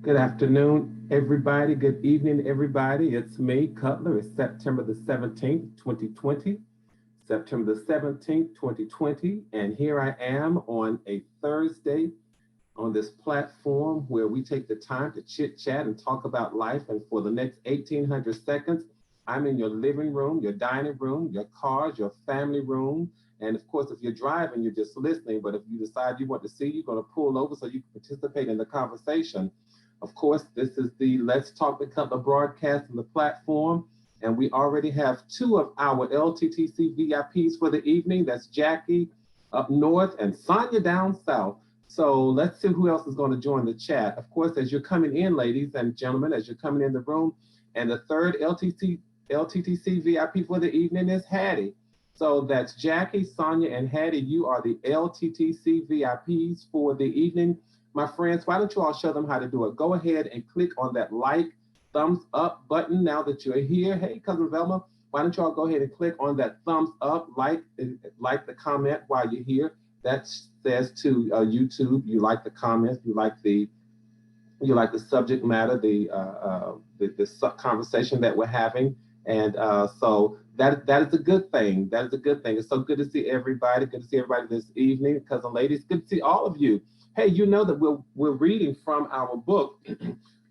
Good afternoon, everybody. Good evening, everybody. It's me, Cutler. It's September the 17th, 2020. September the 17th, 2020. And here I am on a Thursday on this platform where we take the time to chit chat and talk about life. And for the next 1800 seconds, I'm in your living room, your dining room, your cars, your family room. And of course, if you're driving, you're just listening. But if you decide you want to see, you're going to pull over so you can participate in the conversation. Of course, this is the Let's Talk the Cutler broadcast on the platform. And we already have two of our LTTC VIPs for the evening. That's Jackie up north and Sonia down south. So let's see who else is going to join the chat. Of course, as you're coming in, ladies and gentlemen, as you're coming in the room, and the third LTTC VIP for the evening is Hattie. So that's Jackie, Sonia, and Hattie. You are the LTTC VIPs for the evening. My friends, why don't you all show them how to do it? Go ahead and click on that thumbs up button now that you're here. Hey, Cousin Velma, why don't you all go ahead and click on that thumbs up, like the comment while you're here. That says to YouTube, you like the comments, you like the subject matter, the conversation that we're having, and so that is a good thing. That is a good thing. It's so good to see everybody. Good to see everybody this evening, cousin ladies. Good to see all of you. Hey, you know that we're reading from our book,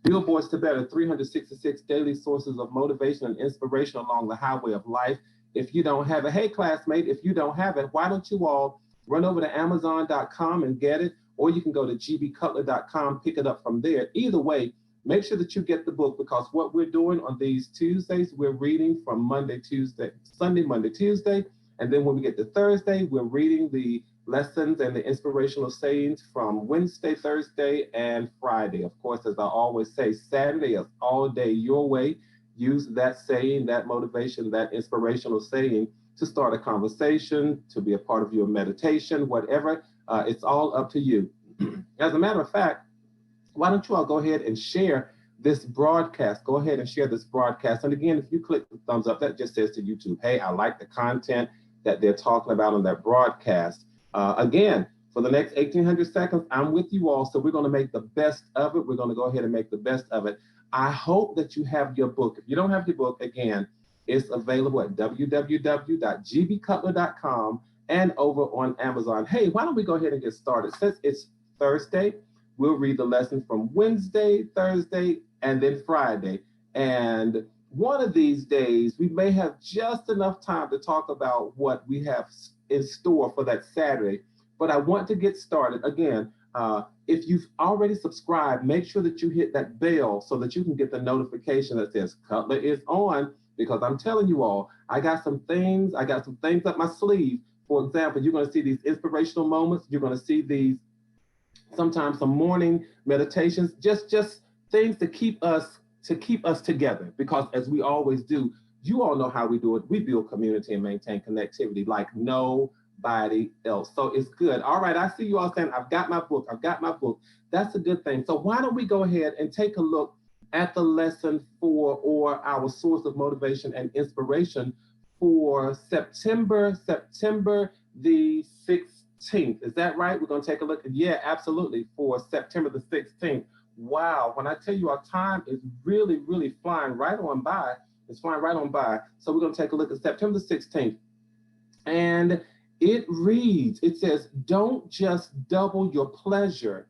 Billboards to Better: 366 Daily Sources of Motivation and Inspiration Along the Highway of Life. If you don't have it, hey classmate, if you don't have it, why don't you all run over to Amazon.com and get it, or you can go to gbcutler.com, pick it up from there. Either way, make sure that you get the book, because what we're doing on these Tuesdays, we're reading from Sunday, Monday, Tuesday, and then when we get to Thursday, we're reading the lessons and the inspirational sayings from Wednesday, Thursday, and Friday. Of course, as I always say, Saturday is all day your way. Use that saying, that motivation, that inspirational saying to start a conversation, to be a part of your meditation, whatever. It's all up to you. As a matter of fact, why don't you all go ahead and share this broadcast? Go ahead and share this broadcast. And again, if you click the thumbs up, that just says to YouTube, hey, I like the content that they're talking about on that broadcast. Again, for the next 1800 seconds, I'm with you all. So we're going to make the best of it. We're going to go ahead and make the best of it. I hope that you have your book. If you don't have your book, again, it's available at www.gbcutler.com and over on Amazon. Hey, why don't we go ahead and get started? Since it's Thursday, we'll read the lesson from Wednesday, Thursday, and then Friday. And one of these days, we may have just enough time to talk about what we have in store for that Saturday. But I want to get started. Again, if you've already subscribed, make sure that you hit that bell so that you can get the notification that says Cutler is on, because I'm telling you all, I got some things up my sleeve. For example, you're going to see these inspirational moments. You're going to see these sometimes some morning meditations, just things to keep us together, because as we always do, you all know how we do it. We build community and maintain connectivity like nobody else. So it's good. All right, I see you all saying, I've got my book. That's a good thing. So why don't we go ahead and take a look at the lesson or our source of motivation and inspiration for September the 16th. Is that right? We're going to take a look. Yeah, absolutely. For September the 16th. Wow. When I tell you, our time is really, really flying right on by. It's flying right on by. So we're going to take a look at September the 16th. And it says, don't just double your pleasure,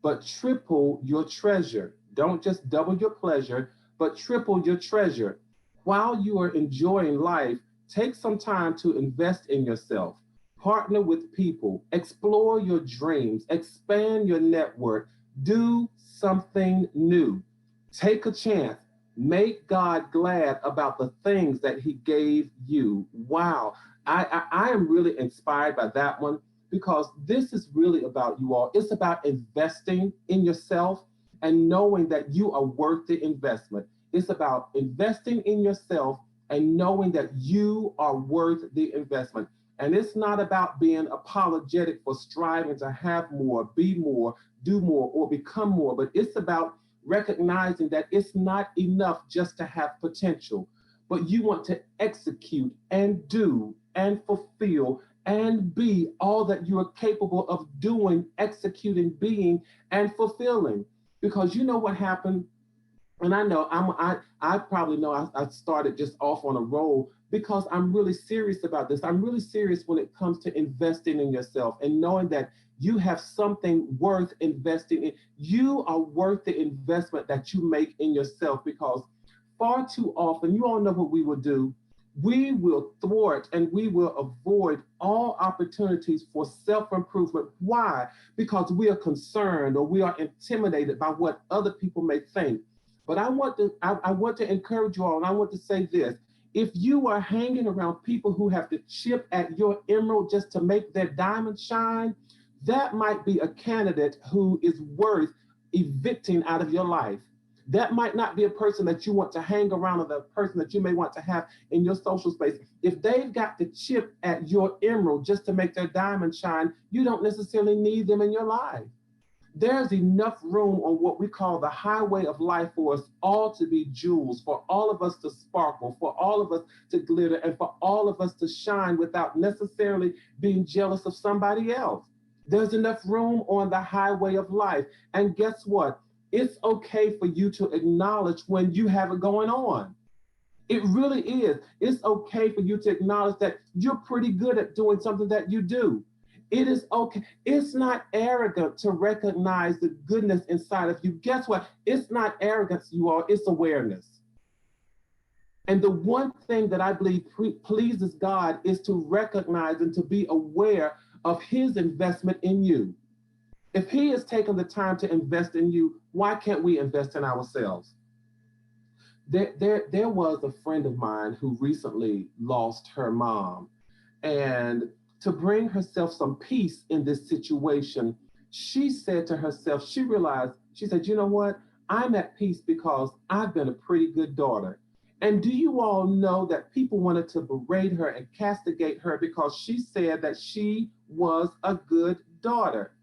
but triple your treasure. Don't just double your pleasure, but triple your treasure. While you are enjoying life, take some time to invest in yourself. Partner with people, explore your dreams, expand your network, do something new. Take a chance. Make God glad about the things that he gave you. Wow. I am really inspired by that one, because this is really about you all. It's about investing in yourself and knowing that you are worth the investment. It's about investing in yourself and knowing that you are worth the investment. And it's not about being apologetic for striving to have more, be more, do more, or become more, but it's about recognizing that it's not enough just to have potential, but you want to execute and do and fulfill and be all that you are capable of doing, executing, being, and fulfilling. Because you know what happened? And I know I probably know I started just off on a roll because I'm really serious about this. I'm really serious when it comes to investing in yourself and knowing that you have something worth investing in. You are worth the investment that you make in yourself, because far too often, you all know what we will do. We will thwart and we will avoid all opportunities for self improvement. Why? Because we are concerned or we are intimidated by what other people may think. But I want to encourage you all, and I want to say this. If you are hanging around people who have to chip at your emerald just to make their diamond shine, that might be a candidate who is worth evicting out of your life. That might not be a person that you want to hang around, or the person that you may want to have in your social space. If they've got to chip at your emerald just to make their diamond shine, you don't necessarily need them in your life. There's enough room on what we call the highway of life for us all to be jewels, for all of us to sparkle, for all of us to glitter, and for all of us to shine without necessarily being jealous of somebody else. There's enough room on the highway of life. And guess what? It's okay for you to acknowledge when you have it going on. It really is. It's okay for you to acknowledge that you're pretty good at doing something that you do. It is okay. It's not arrogant to recognize the goodness inside of you. Guess what? It's not arrogance, you all, it's awareness. And the one thing that I believe pleases God is to recognize and to be aware of his investment in you. If he has taken the time to invest in you, why can't we invest in ourselves? There was a friend of mine who recently lost her mom. And to bring herself some peace in this situation, she said to herself, she realized, she said, you know what? I'm at peace because I've been a pretty good daughter. And do you all know that people wanted to berate her and castigate her because she said that she was a good daughter?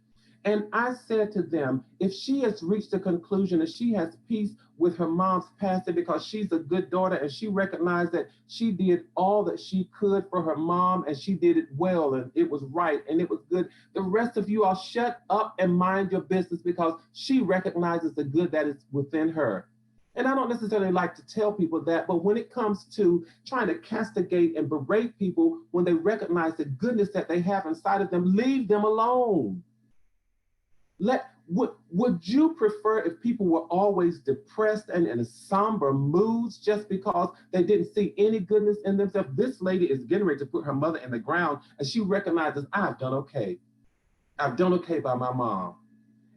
And I said to them, if she has reached the conclusion that she has peace with her mom's passing because she's a good daughter and she recognized that she did all that she could for her mom and she did it well and it was right and it was good, the rest of you all shut up and mind your business, because she recognizes the good that is within her. And I don't necessarily like to tell people that, but when it comes to trying to castigate and berate people when they recognize the goodness that they have inside of them, leave them alone. Would you prefer if people were always depressed and in somber moods just because they didn't see any goodness in themselves? This lady is getting ready to put her mother in the ground, and she recognizes, I've done okay. I've done okay by my mom.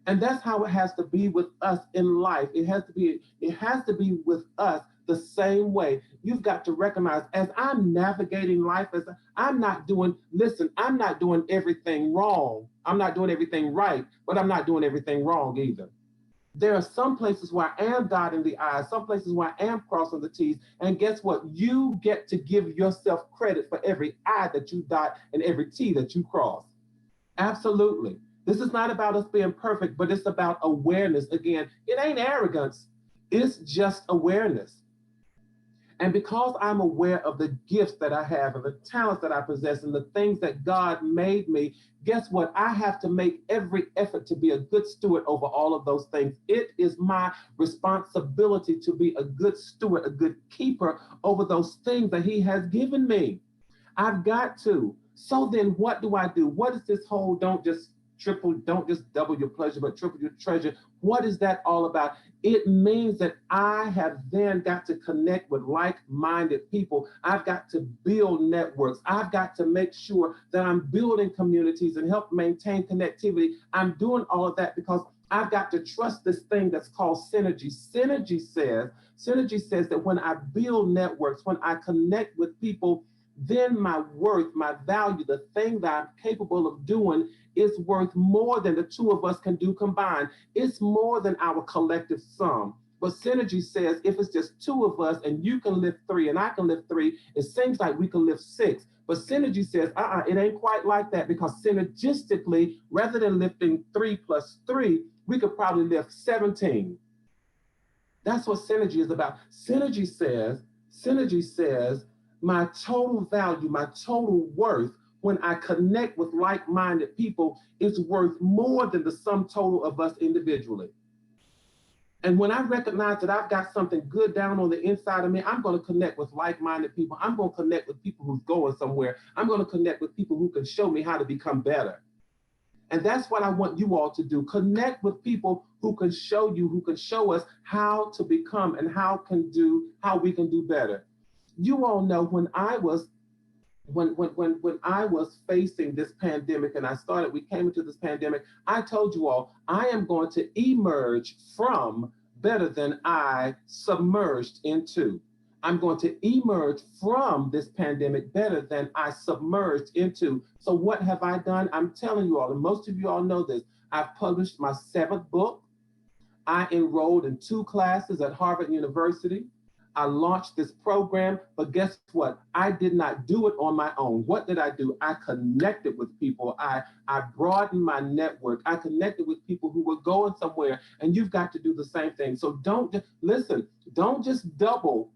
And that's how it has to be with us in life. It has to be with us the same way. You've got to recognize, as I'm navigating life, as I'm not doing everything wrong. I'm not doing everything right, but I'm not doing everything wrong either. There are some places where I am dotting the I's, some places where I am crossing the T's. And guess what? You get to give yourself credit for every I that you dot and every T that you cross. Absolutely. This is not about us being perfect, but it's about awareness. Again, it ain't arrogance, it's just awareness. And because I'm aware of the gifts that I have and the talents that I possess and the things that God made me, guess what? I have to make every effort to be a good steward over all of those things. It is my responsibility to be a good steward, a good keeper over those things that He has given me. I've got to. So then what do I do? What is this whole don't just double your pleasure, but triple your treasure? What is that all about? It means that I have then got to connect with like-minded people. I've got to build networks. I've got to make sure that I'm building communities and help maintain connectivity. I'm doing all of that because I've got to trust this thing that's called synergy. Synergy says that when I build networks, when I connect with people, then my worth, my value, the thing that I'm capable of doing is worth more than the two of us can do combined. It's more than our collective sum. But synergy says if it's just two of us and you can lift three and I can lift three, it seems like we can lift six. But synergy says, it ain't quite like that, because synergistically, rather than lifting 3 plus 3, we could probably lift 17. That's what synergy is about. Synergy says, my total value, my total worth, when I connect with like-minded people, is worth more than the sum total of us individually. And when I recognize that I've got something good down on the inside of me, I'm going to connect with like-minded people. I'm going to connect with people who's going somewhere. I'm going to connect with people who can show me how to become better. And that's what I want you all to do. Connect with people who can show you, who can show us how to become and how we can do better. You all know when I was facing this pandemic and we came into this pandemic, I told you all, I am going to emerge from better than I submerged into. I'm going to emerge from this pandemic better than I submerged into. So what have I done? I'm telling you all, and most of you all know this, I've published my 7th book. I enrolled in 2 classes at Harvard University. I launched this program, but guess what? I did not do it on my own. What did I do? I connected with people. I broadened my network. I connected with people who were going somewhere, and you've got to do the same thing. So don't just double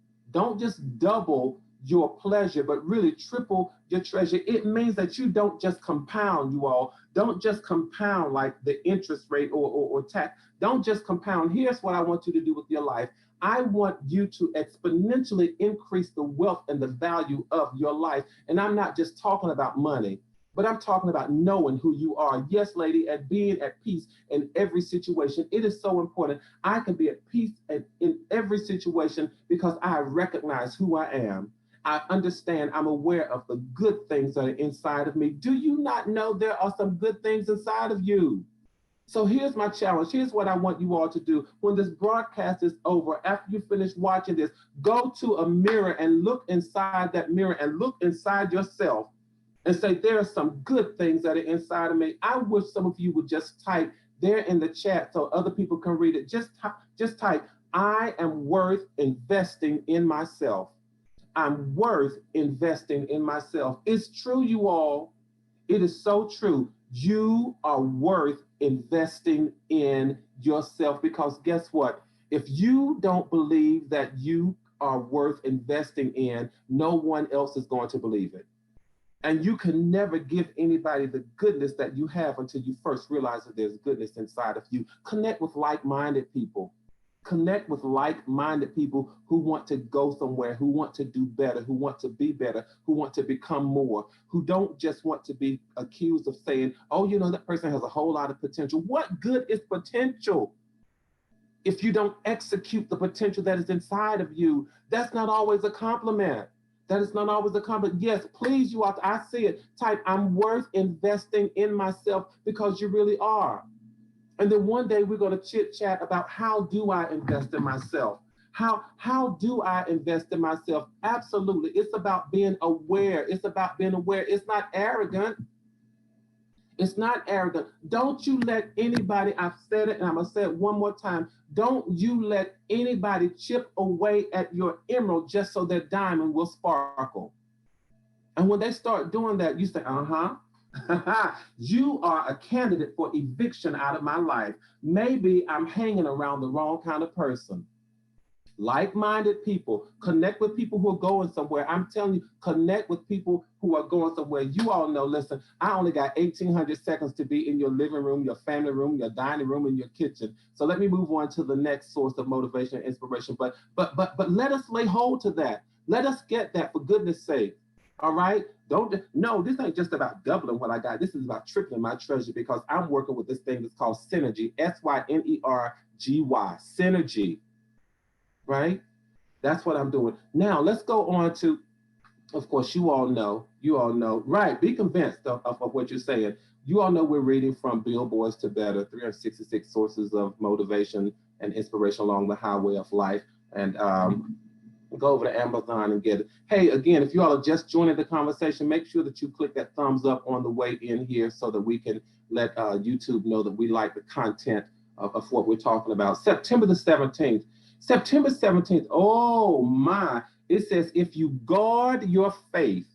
your pleasure, but really triple your treasure. It means that you don't just compound, you all. Don't just compound like the interest rate or tax. Don't just compound. Here's what I want you to do with your life. I want you to exponentially increase the wealth and the value of your life. And I'm not just talking about money, but I'm talking about knowing who you are. Yes, lady, and being at peace in every situation. It is so important. I can be at peace in every situation because I recognize who I am. I understand, I'm aware of the good things that are inside of me. Do you not know there are some good things inside of you? So here's my challenge. Here's what I want you all to do. When this broadcast is over, after you finish watching this, go to a mirror and look inside that mirror and look inside yourself and say, there are some good things that are inside of me. I wish some of you would just type there in the chat so other people can read it. Just type, I am worth investing in myself. I'm worth investing in myself. It's true, you all. It is so true. You are worth investing in yourself because guess what? If you don't believe that you are worth investing in, no one else is going to believe it. And you can never give anybody the goodness that you have until you first realize that there's goodness inside of you. Connect with like-minded people. Connect with like-minded people who want to go somewhere, who want to do better, who want to be better, who want to become more, who don't just want to be accused of saying, oh, that person has a whole lot of potential. What good is potential if you don't execute the potential that is inside of you? That's not always a compliment. That is not always a compliment. Yes, please, you all, I see it. Type, I'm worth investing in myself because you really are. And then one day we're going to chit chat about how do I invest in myself? How do I invest in myself? Absolutely. It's about being aware. It's about being aware. It's not arrogant. It's not arrogant. Don't you let anybody, I've said it and I'm going to say it one more time. Don't you let anybody chip away at your emerald just so their diamond will sparkle. And when they start doing that, you say, you are a candidate for eviction out of my life. Maybe I'm hanging around the wrong kind of person. Like-minded people, connect with people who are going somewhere. I'm telling you, connect with people who are going somewhere. You all know, listen, I only got 1,800 seconds to be in your living room, your family room, your dining room, and your kitchen. So let me move on to the next source of motivation and inspiration. But let us lay hold to that. Let us get that, for goodness sake. All right? This ain't just about doubling what I got. This is about tripling my treasure because I'm working with this thing that's called synergy, Synergy, synergy, right? That's what I'm doing. Now, let's go on to, of course, you all know, right? Be convinced of what you're saying. You all know we're reading from Billboards to Better, 366 sources of motivation and inspiration along the highway of life. And go over to Amazon and get it. Hey, again, if you all are just joining the conversation, make sure that you click that thumbs up on the way in here so that we can let YouTube know that we like the content of what we're talking about. September the 17th. September 17th, oh my. It says, if you guard your faith,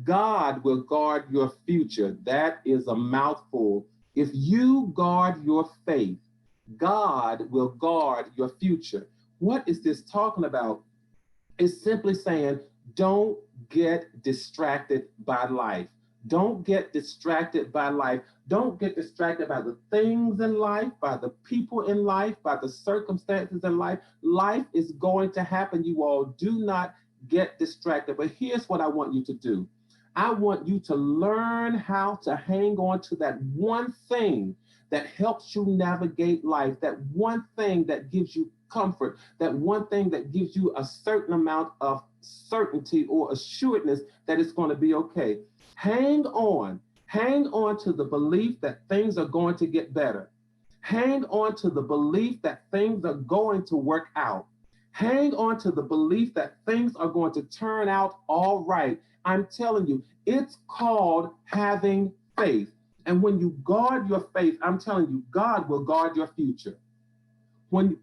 God will guard your future. That is a mouthful. If you guard your faith, God will guard your future. What is this talking about? It's simply saying, don't get distracted by life. Don't get distracted by life. Don't get distracted by the things in life, by the people in life, by the circumstances in life. Life is going to happen, you all. Do not get distracted. But here's what I want you to do. I want you to learn how to hang on to that one thing that helps you navigate life, that one thing that gives you comfort, that one thing that gives you a certain amount of certainty or assuredness that it's going to be okay. Hang on. Hang on to the belief that things are going to get better. Hang on to the belief that things are going to work out. Hang on to the belief that things are going to turn out all right. I'm telling you, it's called having faith. And when you guard your faith, I'm telling you, God will guard your future. When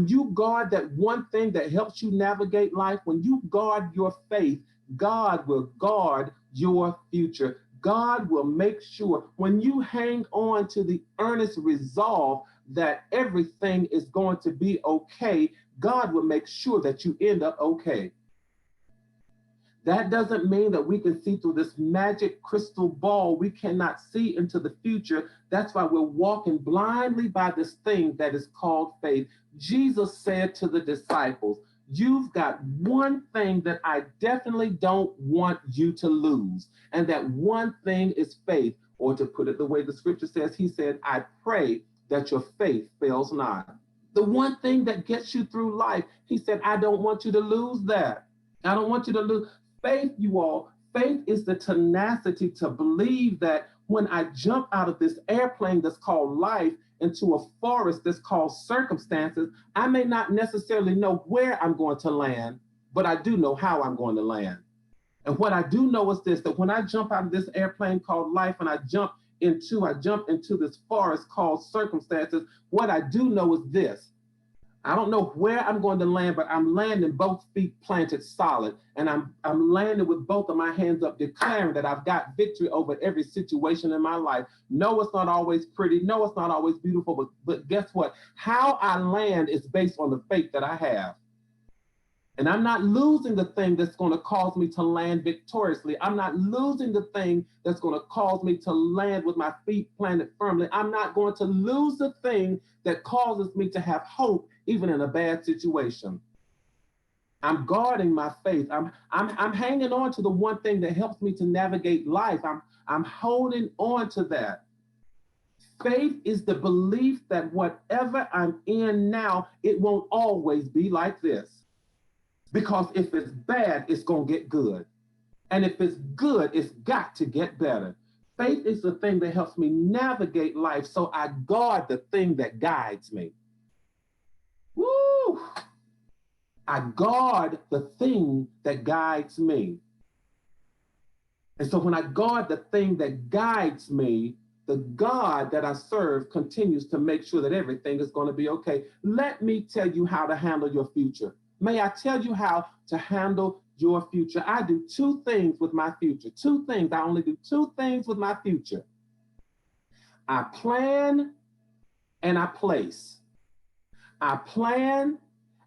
you guard that one thing that helps you navigate life, when you guard your faith, God will guard your future. God will make sure when you hang on to the earnest resolve that everything is going to be okay, God will make sure that you end up okay. That doesn't mean that we can see through this magic crystal ball. We cannot see into the future. That's why we're walking blindly by this thing that is called faith. Jesus said to the disciples, you've got one thing that I definitely don't want you to lose. And that one thing is faith. Or to put it the way the scripture says, he said, I pray that your faith fails not. The one thing that gets you through life, he said, I don't want you to lose that. I don't want you to lose. Faith, you all, faith is the tenacity to believe that when I jump out of this airplane that's called life into a forest that's called circumstances, I may not necessarily know where I'm going to land, but I do know how I'm going to land. And what I do know is this, that when I jump out of this airplane called life and I jump into this forest called circumstances, what I do know is this. I don't know where I'm going to land, but I'm landing both feet planted solid. And I'm landing with both of my hands up, declaring that I've got victory over every situation in my life. No, it's not always pretty. No, it's not always beautiful. But guess what? How I land is based on the faith that I have. And I'm not losing the thing that's going to cause me to land victoriously. I'm not losing the thing that's going to cause me to land with my feet planted firmly. I'm not going to lose the thing that causes me to have hope even in a bad situation. I'm guarding my faith. I'm hanging on to the one thing that helps me to navigate life. I'm holding on to that. Faith is the belief that whatever I'm in now, it won't always be like this. Because if it's bad, it's going to get good. And if it's good, it's got to get better. Faith is the thing that helps me navigate life, so I guard the thing that guides me. Woo! I guard the thing that guides me. And so when I guard the thing that guides me, the God that I serve continues to make sure that everything is going to be okay. Let me tell you how to handle your future. May I tell you how to handle your future? I do two things with my future. Two things. I only do two things with my future. I plan and I place. I plan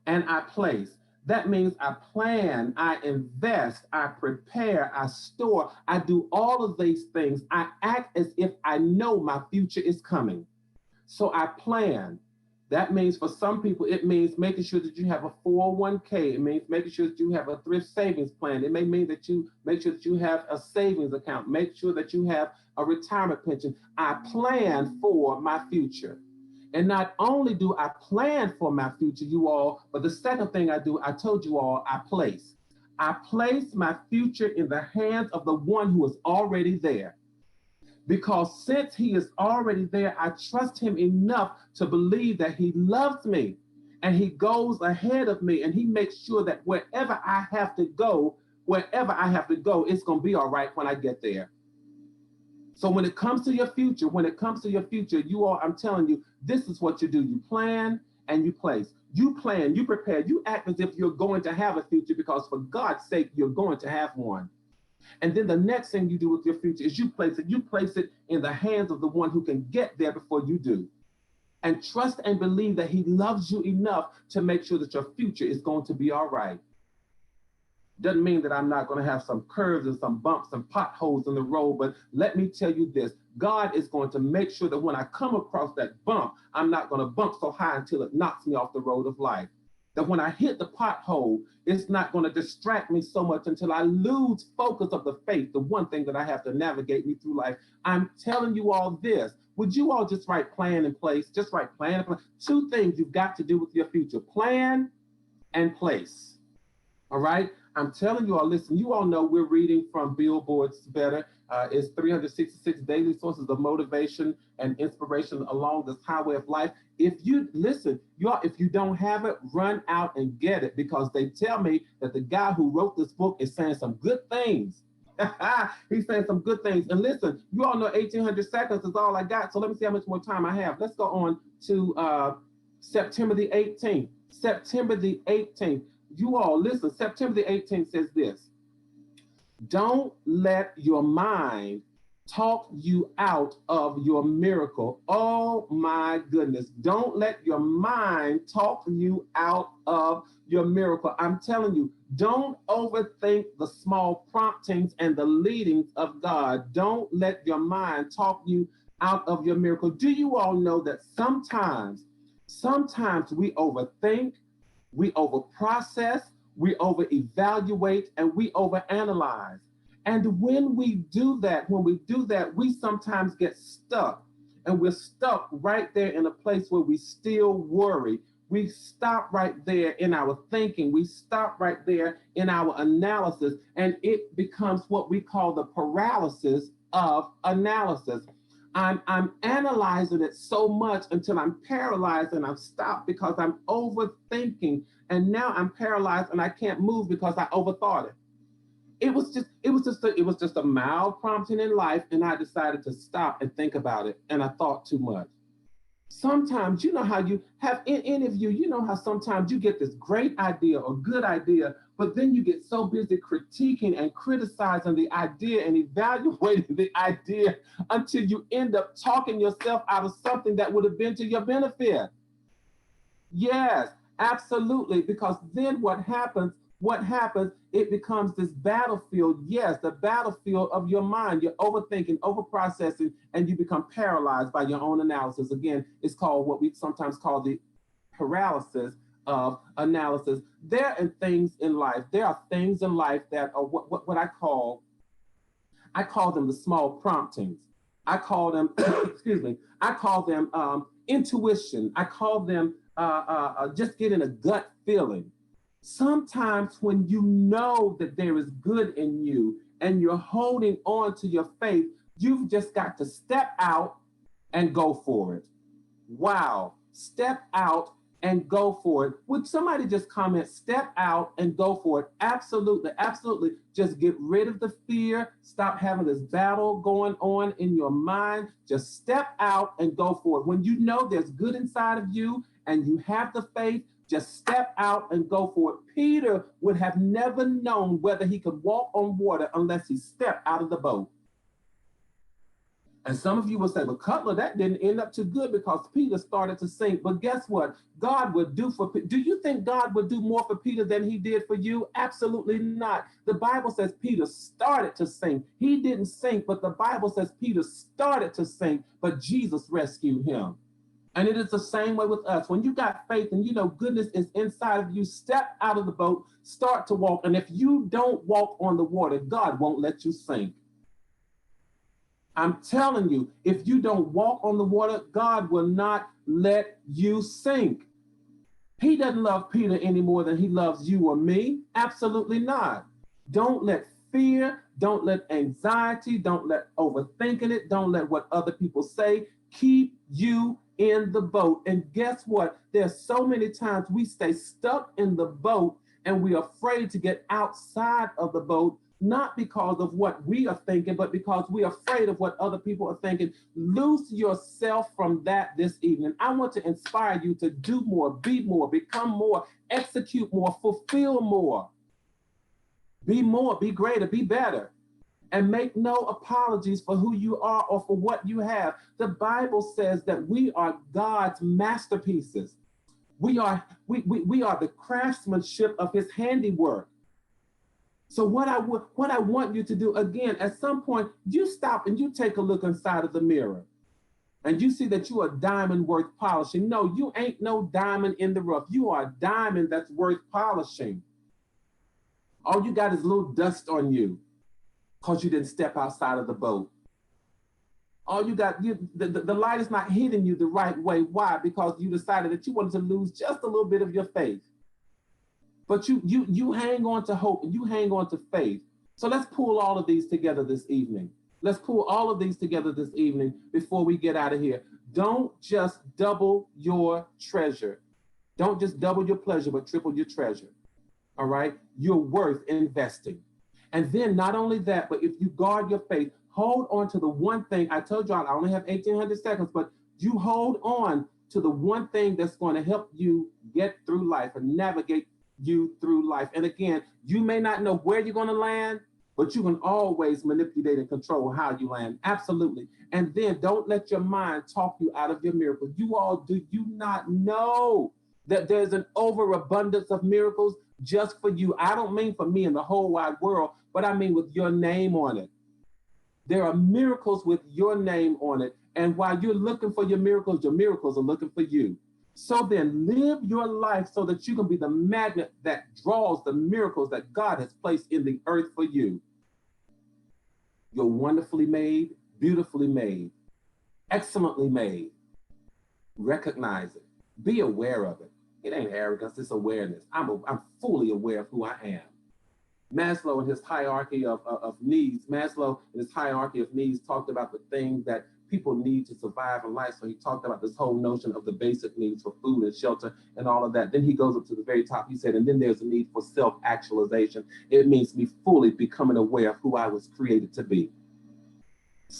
and I place. That means I plan, I invest, I prepare, I store. I do all of these things. I act as if I know my future is coming. So I plan. That means for some people, it means making sure that you have a 401k. It means making sure that you have a thrift savings plan. It may mean that you make sure that you have a savings account. Make sure that you have a retirement pension. I plan for my future. And not only do I plan for my future, you all, but the second thing I do, I told you all, I place. I place my future in the hands of the one who is already there. Because since he is already there, I trust him enough to believe that he loves me and he goes ahead of me and he makes sure that wherever I have to go, it's going to be all right when I get there. So when it comes to your future, you all, I'm telling you, this is what you do. You plan and you place. You plan, you prepare, you act as if you're going to have a future because for God's sake, you're going to have one. And then the next thing you do with your future is you place it in the hands of the one who can get there before you do. And trust and believe that he loves you enough to make sure that your future is going to be all right. Doesn't mean that I'm not going to have some curves and some bumps and potholes in the road, but let me tell you this, God is going to make sure that when I come across that bump, I'm not going to bump so high until it knocks me off the road of life. That when I hit the pothole, it's not going to distract me so much until I lose focus of the faith, the one thing that I have to navigate me through life. I'm telling you all this. Would you all just write plan in place? Just write plan in place. Two things you've got to do with your future: plan and place. All right. I'm telling you all, listen, you all know we're reading from Billboard's Better. It's 366 daily sources of motivation and inspiration along this highway of life. If you listen, if you don't have it, run out and get it, because they tell me that the guy who wrote this book is saying some good things. He's saying some good things. And listen, you all know 1800 seconds is all I got. So let me see how much more time I have. Let's go on to September the 18th. September the 18th. You all listen, September the 18th says this: don't let your mind talk you out of your miracle. Oh my goodness. Don't let your mind talk you out of your miracle. I'm telling you, don't overthink the small promptings and the leadings of God. Don't let your mind talk you out of your miracle. Do you all know that sometimes we overthink, we overprocess, we over-evaluate, and we overanalyze. And when we do that, we sometimes get stuck. And we're stuck right there in a place where we still worry. We stop right there in our thinking. We stop right there in our analysis. And it becomes what we call the paralysis of analysis. I'm analyzing it so much until I'm paralyzed and I've stopped because I'm overthinking. And now I'm paralyzed and I can't move because I overthought it. It was just a mild prompting in life, and I decided to stop and think about it, and I thought too much. Sometimes, you know how you have, in any of you, you know how sometimes you get this great idea or good idea, but then you get so busy critiquing and criticizing the idea and evaluating the idea until you end up talking yourself out of something that would have been to your benefit. Yes, absolutely. Because then what happens? It becomes this battlefield. Yes, the battlefield of your mind. You're overthinking, overprocessing, and you become paralyzed by your own analysis. Again, it's called what we sometimes call the paralysis of analysis. There are things in life that are what I call them the small promptings. I call them, excuse me, I call them intuition. I call them just getting a gut feeling. Sometimes when you know that there is good in you and you're holding on to your faith, you've just got to step out and go for it. Wow. Step out and go for it. Would somebody just comment, step out and go for it? Absolutely, absolutely. Just get rid of the fear. Stop having this battle going on in your mind. Just step out and go for it. When you know there's good inside of you and you have the faith, just step out and go for it. Peter would have never known whether he could walk on water unless he stepped out of the boat. And some of you will say, well, Cutler, that didn't end up too good because Peter started to sink. But guess what? God would do for Peter. Do you think God would do more for Peter than he did for you? Absolutely not. The Bible says Peter started to sink. He didn't sink, but the Bible says Peter started to sink, but Jesus rescued him. And it is the same way with us. When you got faith and you know goodness is inside of you, step out of the boat, start to walk. And if you don't walk on the water, God won't let you sink. I'm telling you, if you don't walk on the water, God will not let you sink. He doesn't love Peter any more than he loves you or me. Absolutely not. Don't let fear, don't let anxiety, don't let overthinking it, don't let what other people say keep you in the boat. And guess what? There's so many times we stay stuck in the boat and we're afraid to get outside of the boat, not because of what we are thinking, but because we're afraid of what other people are thinking. Loose yourself from that this evening. I want to inspire you to do more, be more, become more, execute more, fulfill more. Be more, be greater, be better. And make no apologies for who you are or for what you have. The Bible says that we are God's masterpieces. We are the craftsmanship of his handiwork. So what I want you to do again, at some point, you stop and you take a look inside of the mirror and you see that you are a diamond worth polishing. No, you ain't no diamond in the rough. You are a diamond that's worth polishing. All you got is a little dust on you because you didn't step outside of the boat. All you got, the light is not hitting you the right way. Why? Because you decided that you wanted to lose just a little bit of your faith. But you hang on to hope and you hang on to faith. So let's pull all of these together this evening. Let's pull all of these together this evening before we get out of here. Don't just double your treasure. Don't just double your pleasure, but triple your treasure. All right? You're worth investing. And then not only that, but if you guard your faith, hold on to the one thing. I told y'all I only have 1,800 seconds, but you hold on to the one thing that's going to help you get through life and navigate you through life. And again, you may not know where you're going to land, but you can always manipulate and control how you land. Absolutely. And then don't let your mind talk you out of your miracle. You all, do you not know that there's an overabundance of miracles just for you? I don't mean for me in the whole wide world, but I mean with your name on it. There are miracles with your name on it. And while you're looking for your miracles are looking for you. So then live your life so that you can be the magnet that draws the miracles that God has placed in the earth for you. You're wonderfully made, beautifully made, excellently made. Recognize it. Be aware of it. It ain't arrogance, it's awareness. I'm fully aware of who I am. Maslow in his hierarchy of needs, Maslow in his hierarchy of needs talked about the things that people need to survive in life. So he talked about this whole notion of the basic needs for food and shelter and all of that. Then he goes up to the very top. He said, and then there's a need for self-actualization. It means me fully becoming aware of who I was created to be.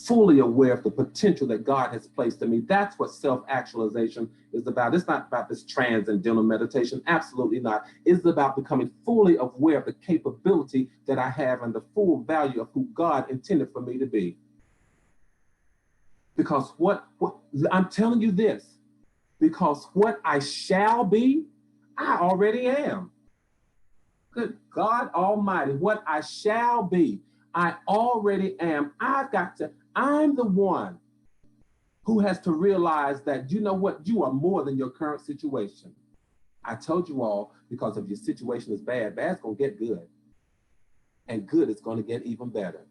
Fully aware of the potential that God has placed in me. That's what self-actualization is about. It's not about this transcendental meditation. Absolutely not. It's about becoming fully aware of the capability that I have and the full value of who God intended for me to be. Because what I'm telling you this, because what I shall be, I already am. Good God Almighty, what I shall be, I already am. I'm the one who has to realize that, you know what, you are more than your current situation. I told you all, because if your situation is bad, bad's gonna get good. And good is gonna get even better.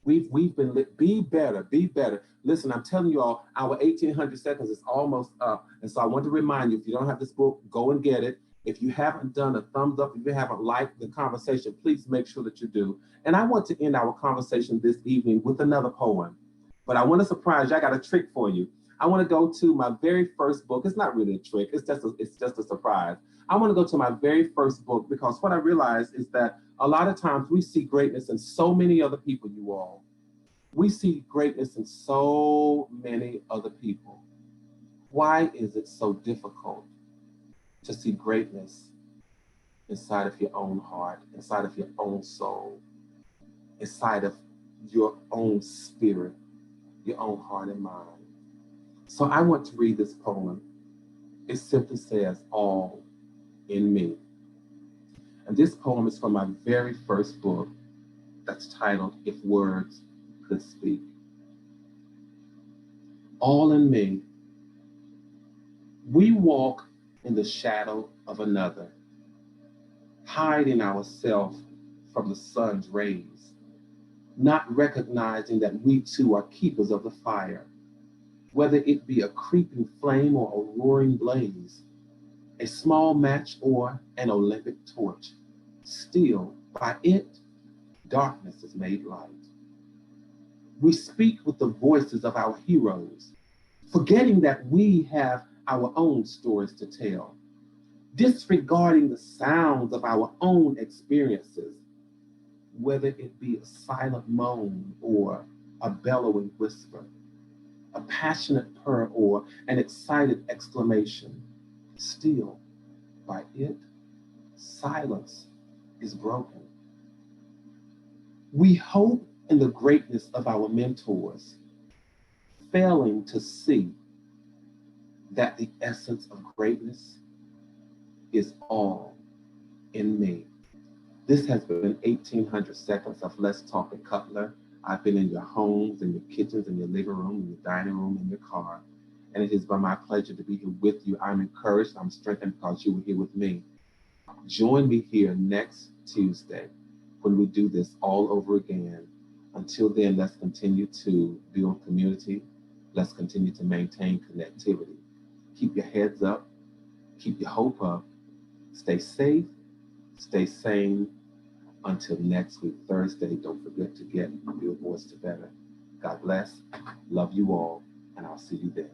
We've been lit. Be better. Listen, I'm telling you all, our 1,800 seconds is almost up. And so I want to remind you, if you don't have this book, go and get it. If you haven't done a thumbs up, if you haven't liked the conversation, please make sure that you do. And I want to end our conversation this evening with another poem. But I want to surprise you. I got a trick for you. I want to go to my very first book. It's not really a trick. It's just a surprise. I want to go to my very first book because what I realized is that a lot of times we see greatness in so many other people, you all. We see greatness in so many other people. Why is it so difficult to see greatness inside of your own heart, inside of your own soul, inside of your own spirit, your own heart and mind? So I want to read this poem. It simply says, all in me. And this poem is from my very first book that's titled, If Words Could Speak. All in me. We walk in the shadow of another, hiding ourselves from the sun's rays, not recognizing that we too are keepers of the fire, whether it be a creeping flame or a roaring blaze, a small match or an Olympic torch. Still, by it, darkness is made light. We speak with the voices of our heroes, forgetting that we have our own stories to tell, disregarding the sounds of our own experiences, whether it be a silent moan or a bellowing whisper, a passionate purr or an excited exclamation. Still, by it, silence is broken. We hope in the greatness of our mentors, failing to see that the essence of greatness is all in me. This has been 1,800 seconds of Let's Talk at Cutler. I've been in your homes, in your kitchens, in your living room, in your dining room, in your car. And it has been my pleasure to be here with you. I'm encouraged, I'm strengthened because you were here with me. Join me here next Tuesday when we do this all over again. Until then, let's continue to build community. Let's continue to maintain connectivity. Keep your heads up, keep your hope up, stay safe, stay sane. Until next week, Thursday, don't forget to get your voice to better. God bless. Love you all, and I'll see you then.